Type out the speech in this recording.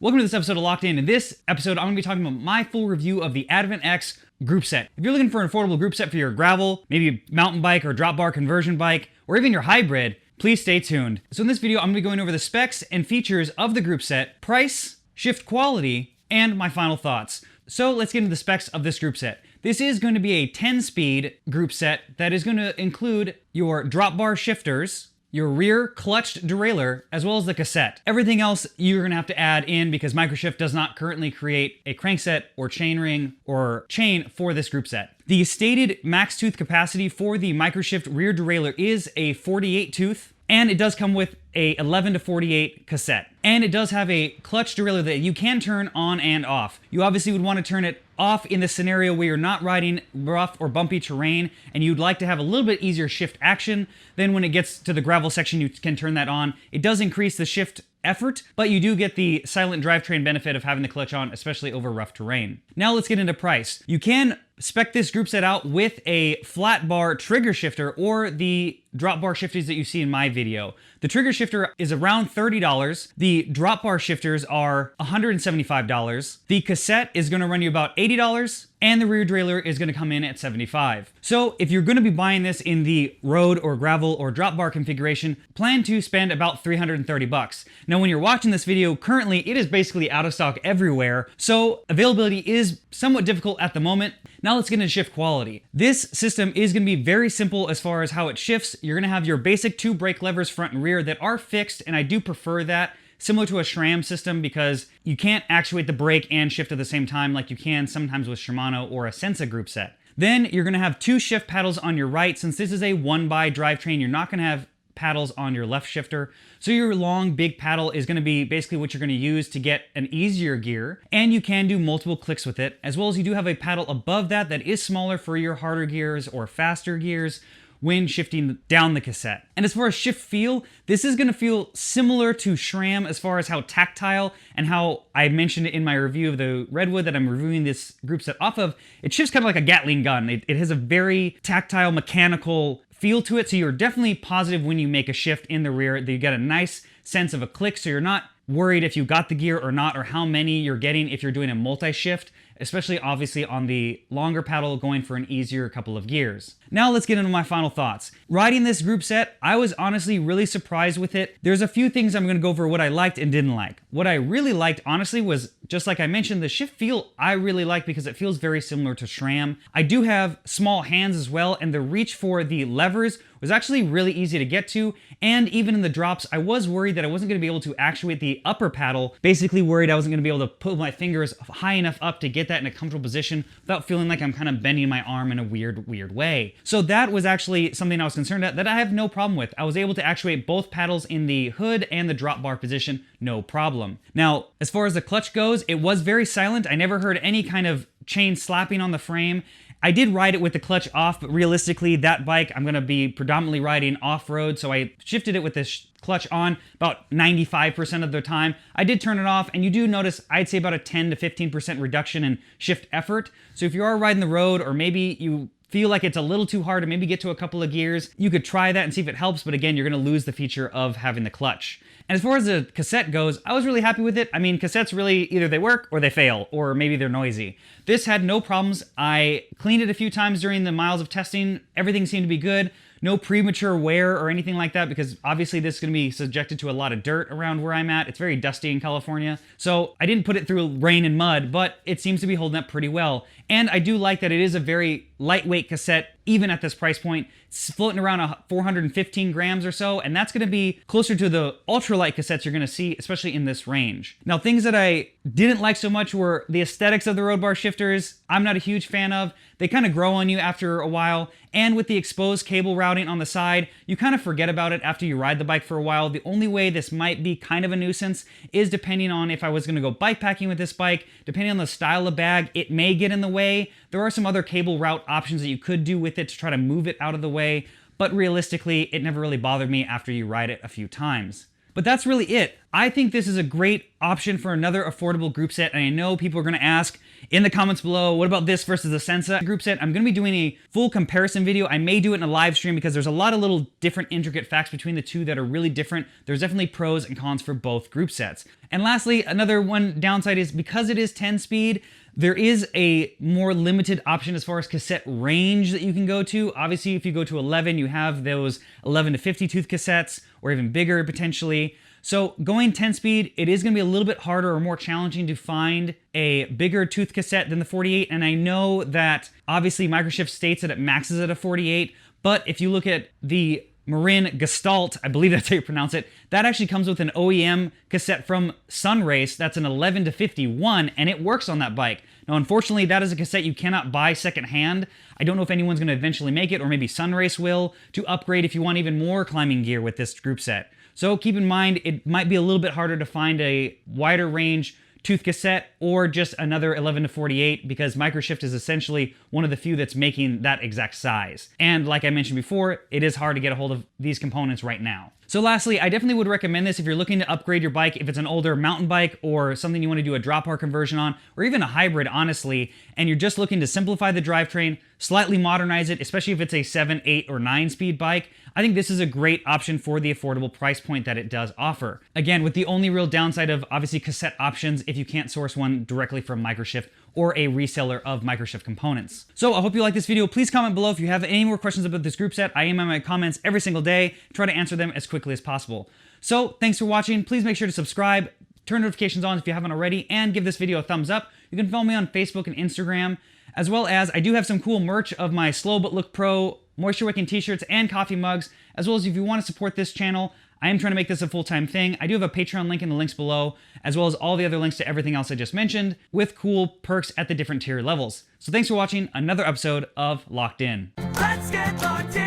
Welcome to this episode of Locked In. In this episode, I'm going to be talking about my full review of the Advent X group set. If you're looking for an affordable group set for your gravel, maybe mountain bike or drop bar conversion bike, or even your hybrid, please stay tuned. So in this video, I'm going to be going over the specs and features of the group set, price, shift quality, and my final thoughts. So let's get into the specs of this group set. This is going to be a 10-speed group set that is going to include your drop bar shifters, your rear clutched derailleur, as well as the cassette. Everything else you're gonna have to add in because MicroShift does not currently create a crankset or chainring or chain for this group set. The stated max tooth capacity for the MicroShift rear derailleur is a 48 tooth, and it does come with a 11 to 48 cassette. And it does have a clutch derailleur that you can turn on and off. You obviously would want to turn it off in the scenario where you're not riding rough or bumpy terrain and you'd like to have a little bit easier shift action. Then when it gets to the gravel section, you can turn that on. It does increase the shift effort, but you do get the silent drivetrain benefit of having the clutch on, especially over rough terrain. Now let's get into price. You can spec this group set out with a flat bar trigger shifter or the drop bar shifters that you see in my video. The trigger shifter is around $30. The drop bar shifters are $175. The cassette is going to run you about $80. And the rear derailleur is going to come in at $75. So if you're going to be buying this in the road or gravel or drop bar configuration, plan to spend about $330. Now when you're watching this video, currently it is basically out of stock everywhere, so availability is somewhat difficult at the moment. Now let's get into shift quality. This system is going to be very simple as far as how it shifts. You're going to have your basic 2 brake levers front and rear that are fixed, and I do prefer that, similar to a SRAM system, because you can't actuate the brake and shift at the same time like you can sometimes with Shimano or a Sensa group set. Then you're going to have 2 shift paddles on your right. Since this is a 1x drivetrain, you're not going to have paddles on your left shifter. So your long big paddle is going to be basically what you're going to use to get an easier gear, and you can do multiple clicks with it, as well as you do have a paddle above that that is smaller for your harder gears or faster gears when shifting down the cassette. And as far as shift feel, this is going to feel similar to SRAM as far as how tactile and how I mentioned it in my review of the Redwood that I'm reviewing this group set off of. It shifts kind of like a Gatling gun. It has a very tactile, mechanical feel to it, so you're definitely positive when you make a shift in the rear that you get a nice sense of a click, so you're not worried if you got the gear or not, or how many you're getting if you're doing a multi-shift, especially obviously on the longer paddle going for an easier couple of gears. Now let's get into my final thoughts. Riding this group set, I was honestly really surprised with it. There's a few things I'm going to go over what I liked and didn't like. What I really liked, honestly, was, just like I mentioned, the shift feel I really like because it feels very similar to SRAM. I do have small hands as well, and the reach for the levers was actually really easy to get to, and even in the drops, I was worried that I wasn't going to be able to actuate the upper paddle, basically worried I wasn't going to be able to put my fingers high enough up to get that in a comfortable position without feeling like I'm kind of bending my arm in a weird way. So that was actually something I was concerned at that I have no problem with. I was able to actuate both paddles in the hood and the drop bar position, no problem. Now, as far as the clutch goes, it was very silent. I never heard any kind of chain slapping on the frame. I did ride it with the clutch off, but realistically, that bike, I'm going to be predominantly riding off-road, so I shifted it with the clutch on about 95% of the time. I did turn it off, and you do notice, I'd say about a 10 to 15% reduction in shift effort. So if you are riding the road, or maybe you feel like it's a little too hard to maybe get to a couple of gears, you could try that and see if it helps, but again, you're going to lose the feature of having the clutch. And as far as the cassette goes, I was really happy with it. I mean, cassettes really, either they work or they fail, or maybe they're noisy. This had no problems. I cleaned it a few times during the miles of testing. Everything seemed to be good. No premature wear or anything like that, because obviously this is going to be subjected to a lot of dirt around where I'm at. It's very dusty in California. So I didn't put it through rain and mud, but it seems to be holding up pretty well. And I do like that it is a very lightweight cassette, even at this price point. It's floating around 415 grams or so, and that's going to be closer to the ultralight cassettes you're going to see, especially in this range. Now, things that I didn't like so much were the aesthetics of the road bar shifters. I'm not a huge fan of. They kind of grow on you after a while, and with the exposed cable routing on the side, you kind of forget about it after you ride the bike for a while. The only way this might be kind of a nuisance is depending on if I was going to go bike packing with this bike, depending on the style of bag, it may get in the way. There are some other cable route options that you could do with it to try to move it out of the way, but realistically, it never really bothered me after you ride it a few times. But that's really it. I think this is a great option for another affordable group set, and I know people are going to ask, in the comments below, what about this versus the Sensa group set? I'm going to be doing a full comparison video. I may do it in a live stream because there's a lot of little different intricate facts between the two that are really different. There's definitely pros and cons for both group sets. And lastly, another one downside is because it is 10 speed, there is a more limited option as far as cassette range that you can go to. Obviously, if you go to 11, you have those 11 to 50 tooth cassettes, or even bigger potentially. So going 10 speed, it is going to be a little bit harder or more challenging to find a bigger tooth cassette than the 48. And I know that obviously MicroShift states that it maxes at a 48, but if you look at the Marin Gestalt, I believe that's how you pronounce it, that actually comes with an OEM cassette from Sunrace that's an 11 to 51, and it works on that bike. Now, unfortunately, that is a cassette you cannot buy secondhand. I don't know if anyone's going to eventually make it, or maybe Sunrace will, to upgrade if you want even more climbing gear with this group set. So keep in mind, it might be a little bit harder to find a wider range tooth cassette or just another 11 to 48 because MicroShift is essentially one of the few that's making that exact size. And like I mentioned before, it is hard to get a hold of these components right now. So lastly, I definitely would recommend this if you're looking to upgrade your bike, if it's an older mountain bike or something you want to do a drop bar conversion on, or even a hybrid, honestly, and you're just looking to simplify the drivetrain, slightly modernize it, especially if it's a 7, 8, or 9 speed bike. I think this is a great option for the affordable price point that it does offer. Again, with the only real downside of obviously cassette options if you can't source one directly from MicroShift or a reseller of MicroShift components. So I hope you like this video. Please comment below if you have any more questions about this group set. I am in my comments every single day, try to answer them as quickly as possible. So thanks for watching. Please make sure to subscribe, turn notifications on if you haven't already, and give this video a thumbs up. You can follow me on Facebook and Instagram, as well as I do have some cool merch of my Slow But Look Pro moisture wicking t-shirts and coffee mugs, as well as if you want to support this channel, I am trying to make this a full-time thing. I do have a Patreon link in the links below, as well as all the other links to everything else I just mentioned, with cool perks at the different tier levels. So thanks for watching another episode of Locked In. Let's get locked in.